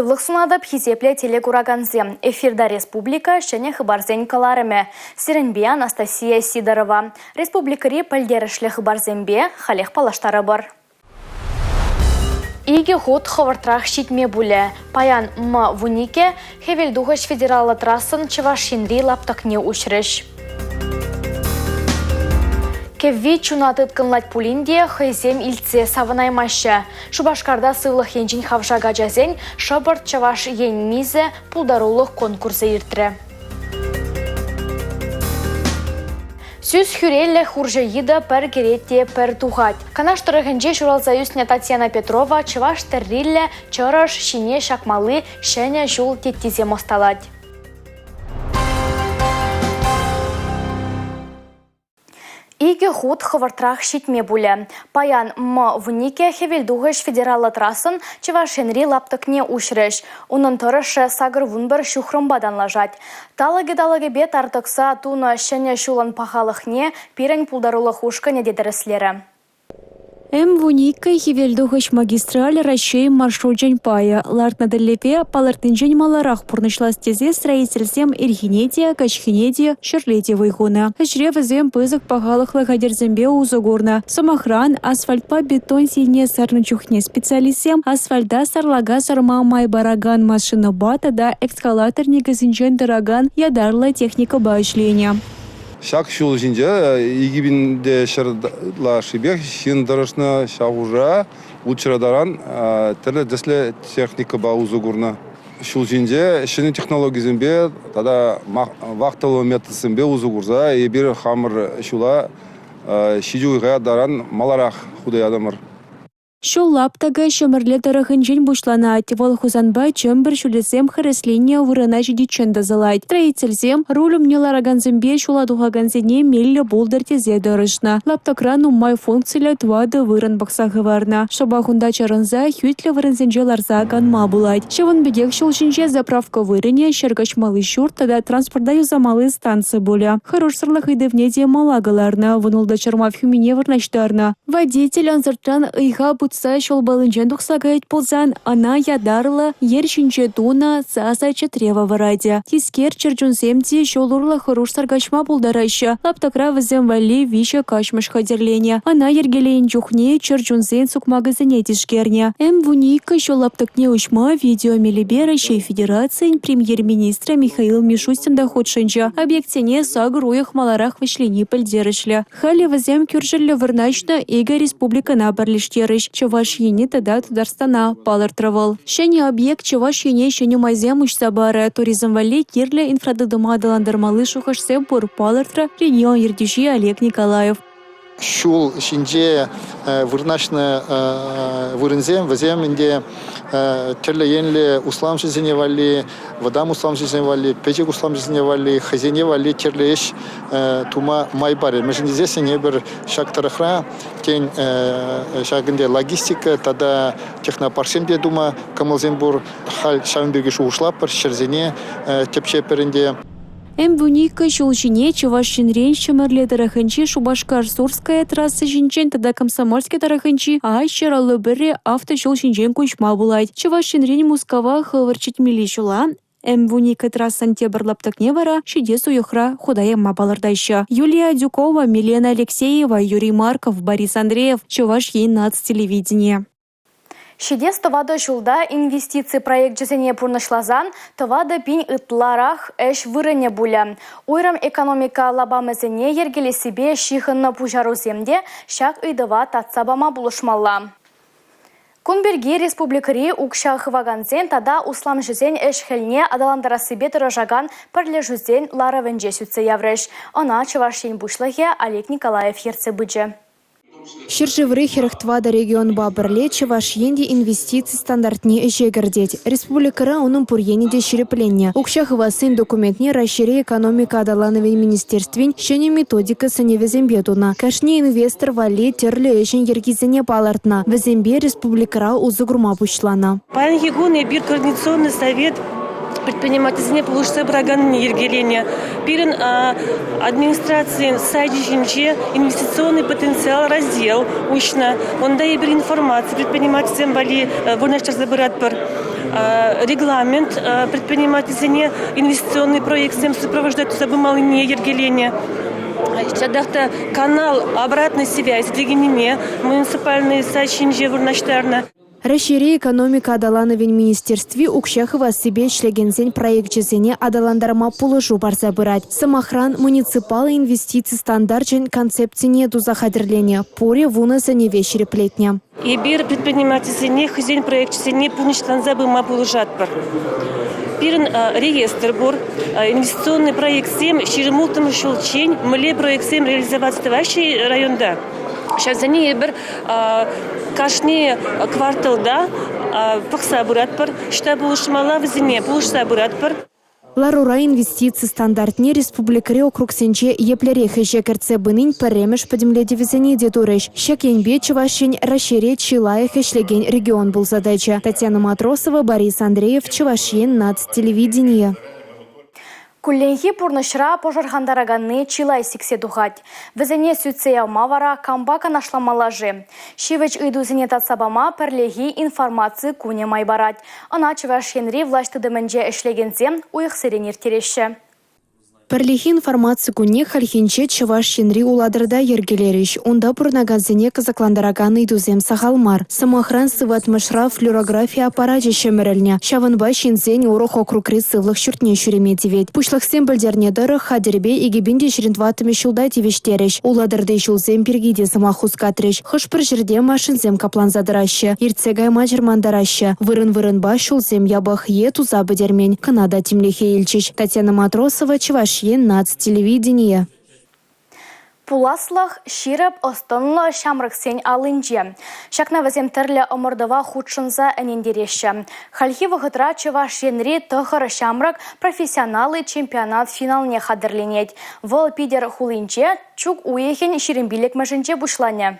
Сывлық сунадып хизепле телекураганзе. Эфирда республика және хыбарзен каларыме. Сиренбе Анастасия Сидорова. Республикари пальдерішлі хыбарзенбе халех палаштары бар. Иге ход ховартрах щитме буле. Паян м вунике хевелдухаш федералы трасын чывашинри лаптакне ушрыш. Кевви чунатыт кынлать пулинде хайзем ильце савынаймашы. Шубашкарда сывлых енжин хавшага жазен шабырт чаваш енмизе пулдарулық конкурсы иртірі. Сүз хүрелі хуржа ида пір керетте пір тухать. Канаштырығынже журалзаюсне Татьяна Петрова чаваш тәрриллі чараш шине шакмалы шәне жул теттизе мосталать. Иге худ хывартрах щитме буле. Паян м вунике хевелдугыш федералы трасын чывашенри лаптыкне ушрыш. Унын тұрышы сагыр вунбір шухрымбадан лажать. Талаге бет артықса туны шәне шулан пахалықне пирен пулдарулық ушкане дедіріслері. Вуника хевелдугыш магистраль расчей маршрутжен пая. Лартнаделлепе палартынжен маларах пурнышлас тезе строительсем ирхинетия, качхинетия, шерлетия вайхуна. Хачревазем пызык пахалых лагадерзембе узугурна. Самохран, асфальтпа бетон сине сарнычухне специалистем, асфальда сарлага сарма май бараган машина бата да экскалатор негазинжен дороган ядарла техника баишления. Шак шул жинже игибинде шарла шибех шиндарышна шагужа учрадаран теле десле техника баузугурна. Шул жинже шини технологизмбе тада вахталы методсымбе узугурза и бир хамыр шула шижуйга даран маларах худай адамыр. Шул лаптага шөмірлі тарахынжен бушлана ативол хузанба чөмбір шулесем хыресления вырына жидичен дазалайд. Строительсем рулем нелараганзембе шуладугаганзене мелле булдыр тезе дырышна. Лаптакран уммай функциялі твады вырын бақсағы варна. Шабахунда чарынза хютлі вырынзенже ларза ганма булайд. Шевын бедек шулшинже заправка вырыне шергачмалы шур тада транспорта юзамалы станция буля. Хорошсырлық идевнеде малагаларна, вынулда чарма фюмине вырнаштарна. Водитель анзыртан ыйға шол балынжен тухсагайт ползан, ана ядарла ершинче туна саса четрева варадя. Тискер черджунсемти шолурла хорош саргачма булдарайша. Лаптакра вазем вали виша кашмаш хадерленя. Ана ергелейн чухне черджунсен сукмагазине тишкерня. Вуника шол лаптакне ушма видео мелиберащей федерации премьер-министра Михаил Мишустин доходшинча. Объектене сагруях маларах вышлени пальдерышля. Хали вазем кюржелля варначна ига республика набарлиштерыш. Чаваш ени тада Татарстана палыртравал. Шәне объект чаваш ене шәне майзем учсабары туризм вали кирле инфрадыдыма даландырмалы шухашсе бур палыртра регион ердиши Олег Николаев. Шул шинже вырнашны вырынзем, вазем инде терле енле услам жизни вали, водам услам жизни вали, печек услам жизни вали, хазине вали терлеш тума майбаре. Мы же здесь не бер шаг тарахра, тень шагынде логистика, тогда технопарсенде дума, камалзенбур халь шамбеги шушлапар, шерзене тепчеперенде. Вуника шулшине чавашинрен шамарле тараханчи Шубашкар Сурская трасса жинчен тада Комсомольский тараханчи айшералы бірі авто шулшинчен кучма булайд. Чавашинрен Мускава хылварчит милишула. Вуника трассан тебірлаптакне вара шидес уюхра худайма балардайша. Юлия Дюкова, Милена Алексеева, Юрий Марков, Борис Андреев. Чаваш ей нацтелевидение. Шидес товада шулда инвестиции проект жесене пурнышлазан, товада пинь ытларах эш вырыне буля. Уйрам экономика лабамызыне ергелі себе шихынны пужару земде шак ыйдыва татсабама булышмалла. Кунберги республикари укша хываганзен тада услам жезен эш хелне адаландара себе тырыжаган пірлі жузен ларавенже сүтсе явреш. Она чавашин бушлаге Олег Николаев ерце быджы. Ширжевры херахтвада регион бабырле чаваш енде инвестиции стандартне эшегердеть. Республикара унын пурьенеде ширепленне. Укшахывасын документне расшире экономика адалановен министерствен шене методика сыне везембетуна. Кашне инвестор вали терле эшен ергизене палартна. Везембе республикара узугурма пучлана. Пан Егуны бир координационный совет предпринимательстве получится браган ергеления. Пирен администрации сайдичинче инвестиционный потенциал раздел учно. Он дает информацию предпринимательствам вали вырнаштар забирать пар. регламент предпринимательства, инвестиционный проект всем сопровождает забымалыне ергеление. Чадахта канал обратной связи дегенине муниципальные сачинжи вурнаштарна. Расшири экономика адалановень министерстве укшахова себе шлегензень проект жезене адаландарма пулышу барса бырать. Самохран муниципалы инвестиции стандарчен концепцине дузахадрления. Поре вунаса не вечере плетня. И бир предпринимательства хозяин проект жезене пуништан забыма пулыжат бар. Пирен реестр бур, инвестиционный проект 7, ширемултым шулчень, мле проект 7 реализоваться вашей районда. Сейчас за ней бір кашни кварталда пақса бұрат бір, штаб ұлышмала візіне бұлышса бұрат бір. Ларура инвестиции стандартне республикаре округ сенче еплерехе жекерце бынын піремеш подемле дивизионе дедуреш. Шакенбе Чувашень расшире Чилаях ишлеген регион был задача. Татьяна Матросова, Борис Андреев, Чувашень, нацтелевидение. Кулленхи пурнышра пожархандараганы Чилай сиксе духать. Везене сүтсея мавара камбака нашламалажи. Шивеч ыйдузене татсабама перлеги информации куне майбарать. Ана Чувашенри влашты дымэнже эшлегензе уйықсыренер тереші. Перлихи информации куне хальхинче Чувашенри уладырда ергелериш. Онда пурнагазене казакландараганы идузем сахалмар. Самохран сыватмышра флюорография аппарате шемерельня. Шаванба шинзень урох округри сывлых шуртне шуреметивет. Пушлых бельдерне дыры хадербе и гибинде ширинтватыми шулда тивештереш. Уладырды шулзем пергиде самахус катреш. Хышпыр жерде машинзем каплан задыраща. Ирцегай мажер мандараща. Вырын ба шулзем ябах е тузабы дермень. Канада тимлехе ильчич. Татьяна Матросова, Чувашень, нацтелевидение. Пуласлах ширеп остонлы шамрык сень алынже. Шакна вазем тірлі омырдыва худшынза әнендереші. Хальхи вғытра Чувашенри тұхыр шамрык профессионалы чемпионат финалне хадырленет. Вол пидер хулинче чук уехен ширембилек мәжінче бушлане.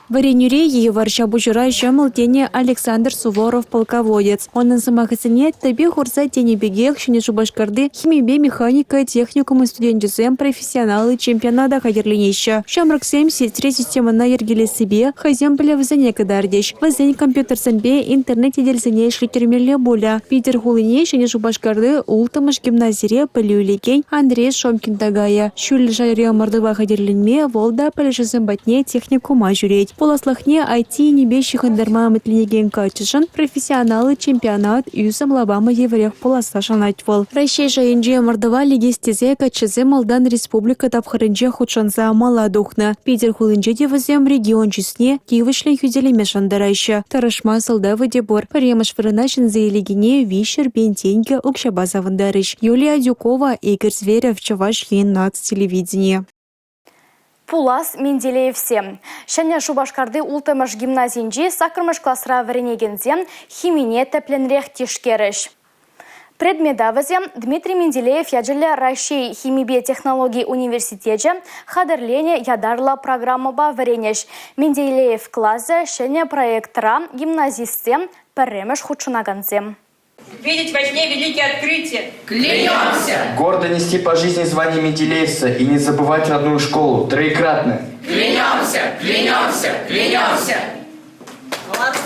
В Оренюре ее варча бужура жамылтене Александр Суворов полководец. Он на самахасене табе хурса тени бегех шунешу башкарды химибе механика техникум и студентизем профессионалы чемпионата хадерленеща. Шамраксем сетре система на ергеле себе хазем бля вазане кадардеш. Вазень компьютер санбе интернете дельзане шлитермеле боля. Питер хулине шунешу башкарды ултамаш гимназире полюлекень Андрей Шомкин тагая. Шуль жайре мордова хадерленме волда полежезем батне техникума жюреть. Полослахне IT небещих андерма метлинеген качышын профессионалы чемпионат юсам лабама еврех полоса шанатвал. Райшей жайынже мордова легестезе качызе Молдан республика тапхарынже худшанса маладухна. Питер хулынже девазем регион чесне кивышле хюделеме шандарайша. Тарашма салдавы дебор. Паремаш вырыначын заилегине вишер бентеньге укшабаза вандарыш. Юлия Дюкова, Игорь Зверев, Чувашень, нацтелевидение. Пулас Менделеевсе. Шәне Шубашкарды ултымыш гимназинжи сакырмыш классра варенегензен химине тепленрех тишкереш. Предмедавызем Дмитрий Менделеев яджелі Рашей химибе технологии университете хадерлене ядарла программаба варенеш. Менделеев классы шәне проектра гимназистем перемеш худшунаганзем. Видеть во сне великие открытия. Клянемся! Гордо нести по жизни звание Менделеевца и не забывать родную школу троекратно. Клянемся! Клянемся! Клянемся! Молодцы!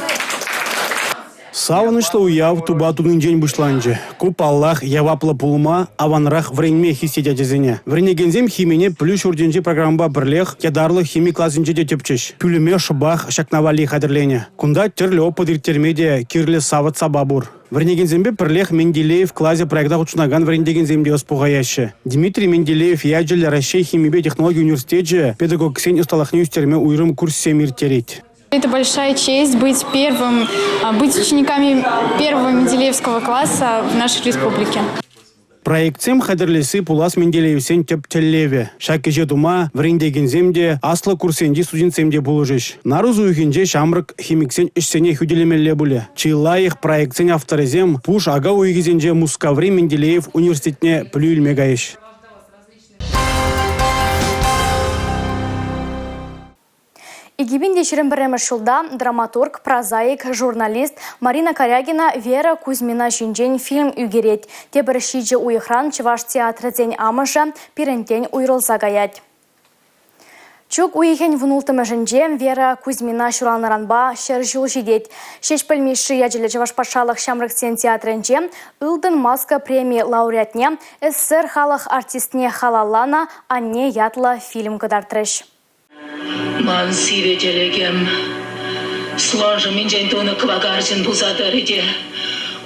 Саунышлы уяв тубатудың день бушланжы. Куп Аллах явапла пулма аванрах вренме хистедя дезене. Вренегензем химине плюш урденжи программа бірлех ядарлы хими классынче де тепчеш. Пюлеме шыбах шакнавали хадерлене. Кунда терлі опыт иртермедия кирлі сават сабабур. Вренегензембе бірлех Менделеев классе проекта учнаган вренегенземде оспугаяшы. Дмитрий Менделеев яджелі Рашей химибе технологии университете педагог сень усталахне устерме уйрым курсе мир тереть. Это большая честь быть учениками первого Менделеевского класса в нашей республике. Проектсем хадерлеси Пулас Менделеевсен тептеллеве. Шакеже дума врендегенземде аслы курсенде студентсемде булыжыш. Нарузу юхенже шамрык химиксен ишсене хюделемелле буле. Чилаих проектсен авторезем пуш ага уйгизенже Мускаври Менделеев университетне плюйльмегаеш. Игибинде шеремберемеш жылда драматург, прозаик, журналист Марина Корягина Вера Кузьмина жинжен фильм үгерет. Тебір шиджи уйхран Чуваш театры день амыша пирентен уйрылза гаять. Чук уйхен внултымы жінжем Вера Кузьмина шуралнаранба шер жул жидет. Шеш пілмеші яджелі Жавашпашалық Шамрыксен театрынже Илдын Маска премии лауреатне СССР халық артистне халалана анне ятлы фильм кадартрыш. Ман сиве желегем, сложа минжен тоны квагаржин бузадарыде.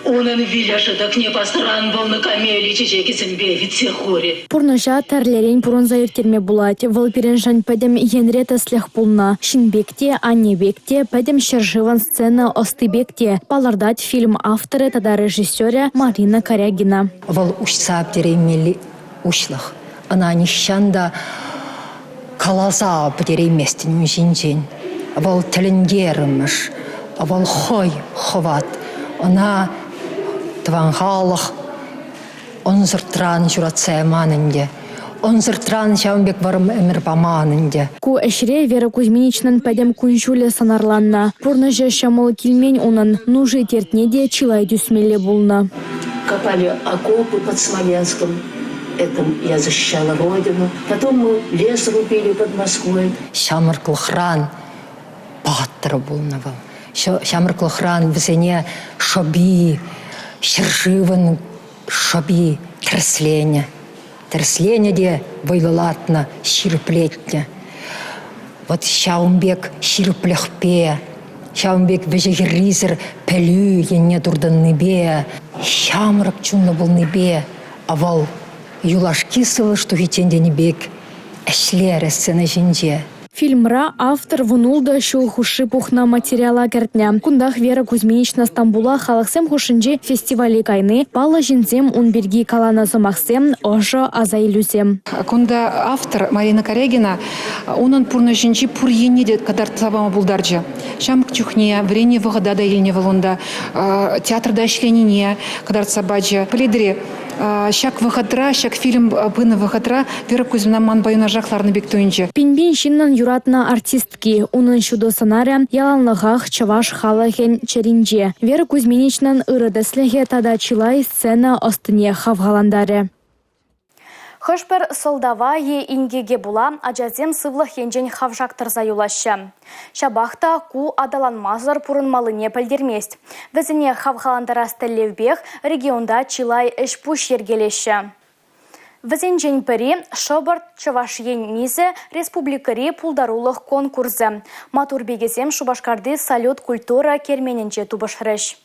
Onun villaşıdak ne bastıran bolны камели чечекесін бевитсе хоре. Пурныжа тарлерен пурынза ертерме булать. Валперен жан пәдем енрета слех пулна. Шинбекте, аннебекте, пәдем шерживан сцена остыбекте. Палардать фильм авторы тада режиссера Марина Корягина. Вал ушса абдереймели ушлах. Она нищанда калаза абдерейместен жинжен. Вал теленгерымыш. Вал хой ховат. Она Тванхалах, онзыртран журатсе манынде, онзыртран шамбек варым эмір баманынде. Ку эшре Вера Кузьминичнан пәдем күншуле санарланна. Пурныжа шамыл килмень унын нужы тертнеде чилай дюсмеле булна. Копали окопы под Смоленском. Этим я защищала родину. Потом мы лес рубили под Москвой. Шамырклыхран баттыр булнавал. Шамырклыхран візене шоби, шыржывын шоби тряслене. Тряслене де вайлылатна ширплетне. Вот шаумбек ширплехпе, шаумбек вежегеризер пелю ене дурдан небе. Шамрак чунна был небе, а вал юлашки сылы, что хитенде небек эшлере сцена жинже. Фильмра автор вунулда шул хуши пухна материала кертня. Кундах Вера Кузьминична Стамбула халаксем хушинже фестивали кайны, пала жинзем унберги калана замахсем, ожо азайлюзем. Кунда автор Марина Корягина, он пурна жинжи пур енеде кадар табама булдарджа. Шамк чухне, врене вагада да ильне валонда, театр да шленине кадар цабаджа. Полидри, шак выходра, шак фильм бына выходра, Вера Кузьмина ман баюна жахларны бектуинче. Пинбин шиннан юратна артистки, унын шудо санаря, яланлыгах чаваш халахен черинже. Вера Кузьминичнан ырыдеслеге тада чилай сцена остыне хавгаландаре. Хышпер солдава е ингеге була, аджазем сывлых енжен хавжактырза юлашы. Шабахта ку адаланмазыр пурынмалыне пілдермест. Візіне хавгаландара стеллевбех регионда чилай эшпуш ергелеші. Візен жен пірі Шобырт Чаваш ен мизе республикари пулдарулық конкурсы. Матурбегезем Шубашкарды салют культура керменінче тубышрыш.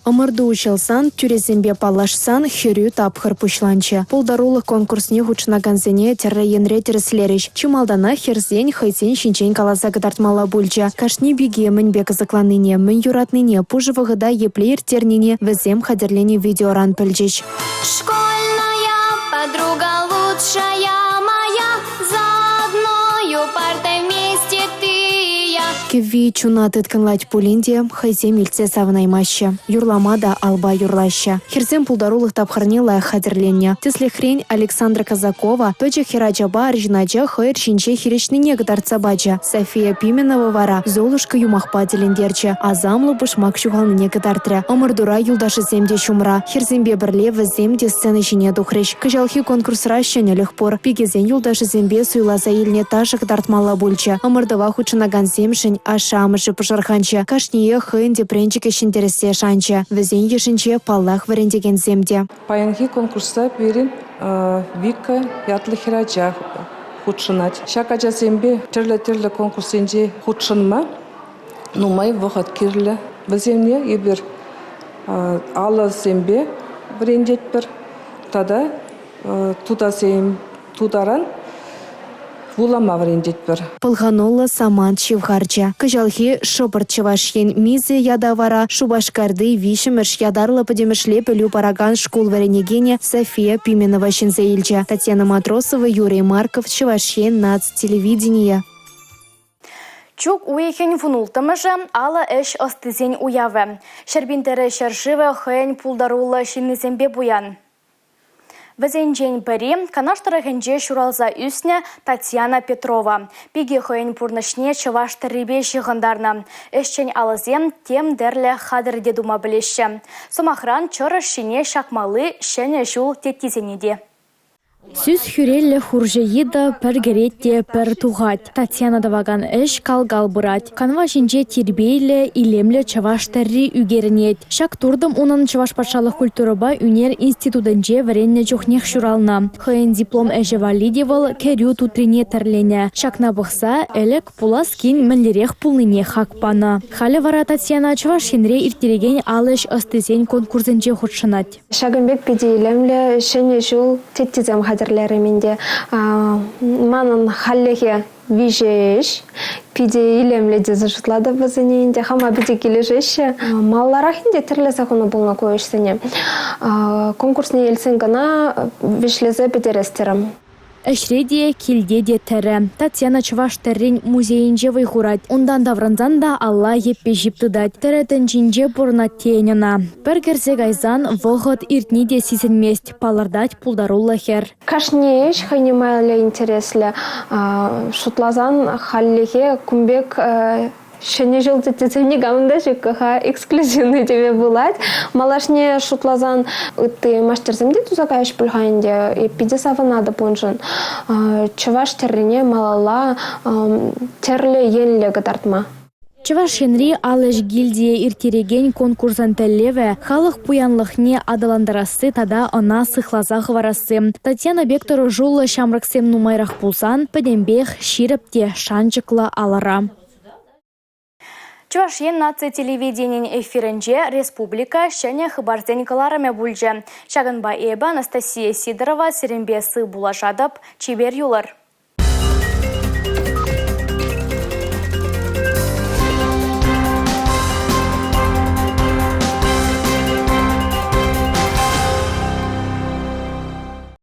Омырды учылсан, тюрезембе палашсан, хюрю тапхыр пушланчы. Пулдарулық конкурсне хучынаганзене терре енре тереслеріш. Чумалдана херзен, хайзен шинчен каласа гыдартмала бульча. Кашни беге мін бек закланыне, мін юратныне, пужы вғыда еплеер тернине, візем хадерлене видеоран пілчеш. Школьная подруга лучшая моя, за одною партой вместе ты и я. Кеви чуна тытканлать пулинде, хайзем ильце савнаймаща. Юрламада алба юрлаща. Херзем пулдарулых тапхарнила хадерленне. Тесле хрень Александра Казакова, точа хераджаба аржинаджа хайр шинче хиречныне гдарца баджа. София Пименова вара, золушка юмахпа делендерча, а замлы бышмак шугалныне гдартря. Омырдура юлдаши земде шумра. Херзембе бірле віземде сцены жине духрыш. Кыжалхи конкурс ращаня лехпор. Пигезен юлдаши зембе суйла заилне тажы гдартмала бульча. Омырдыва хучынаган земшень, а шамышы пышарханча. Кашние хынде пренчике шинтересе шанча. Візен ешінче паллах варендеген земде. Паянхи конкурста перин вика ятлы хираджа худшынать. Шака жазембе тірлі конкурсенде худшынма. Нумай вғат кирлі. Віземне ебір алы зембе варендет бір. Тада тудасем тударан вулама варендет бір. Пылғанулы саман шивхарча. Кыжалхи Шобырт Чавашен мизе ядавара, Шубашкарды вишіміш ядарлы подемішле пілю параган школ варенегене София Пименова шинзаильча. Татьяна Матросова, Юрий Марков, Чавашен нацтелевидение. Чук уйхен вунултымыжы, ала эш остызен уявы. Шербинтері шершивы хын пулдарулы шиннезембе буян. Візенжен пәрі, канаштырығынже шуралза үсіне Татьяна Петрова. Пиге хойын пурнышне чаваш тірібе шығындарна. Эшчен алызем тем дәрлі хадырде дума білеші. Сомахран чыры шине шақмалы шәне жул теттізенеде. Сүз хүрелле хуржейы да пергеретте пер тугать. Татьяна даваган эш калгал бырать. Канва жинже тирбейле илемле чаваш терри үгернет. Шак турдым унын чаваш патшалық культураба үнер институтынже варенне жохнех шурална. Хыйын диплом эже валидевал керю тутрине терлене. Шакна бұқса элек пулас кин мінлерех пулныне хакпана. Халі вара Татьяна чаваш хенре иртереген алыш ыстызен конкурсынже худшынат. Шагынбек педелемле шене жыл теттизем хадерлеременде манын халлеге вижеш пиде илемле дезажытлады бізіненде хама биде кележеше малларахинде тірлі законы болна көйшсене конкурсне елсен гана вишлезе бедерестерім. Эшреде килде де тәрі. Татьяна чаваш тәррен музейінже вайхурат. Ондан давранзан да Алла еппе жиптыдат. Тәрәтін жинже бұрнат тейнена. Бір керзек айзан вғыт иртні де сизенмест. Палардат пулдарулла хер. Кашнеш хайнемайле интересле. Шутлазан халлеге кумбек шене жылды теземне гамында жекаха эксклюзивный тебе булать. Малашне шутлазан ты мастерземде тузакаеш пульхайнде и пиде саванада понжын. Чаваш террене малала терле енле гадартма. Чаваш Хенри алыш гильдия иртереген конкурсан тәллеве, халық пуянлықне адаландарасы тада она сыхлазах варасы. Татьяна Бектору жулы шамраксем нумайрах пулсан, пәдембех ширіпте шанчықла алара. Чувашия нация телевидения эфиринже республика шәне хыбарзен калараме бульже. Шагынба эба Анастасия Сидорова серембесі булашадып чибер юлар.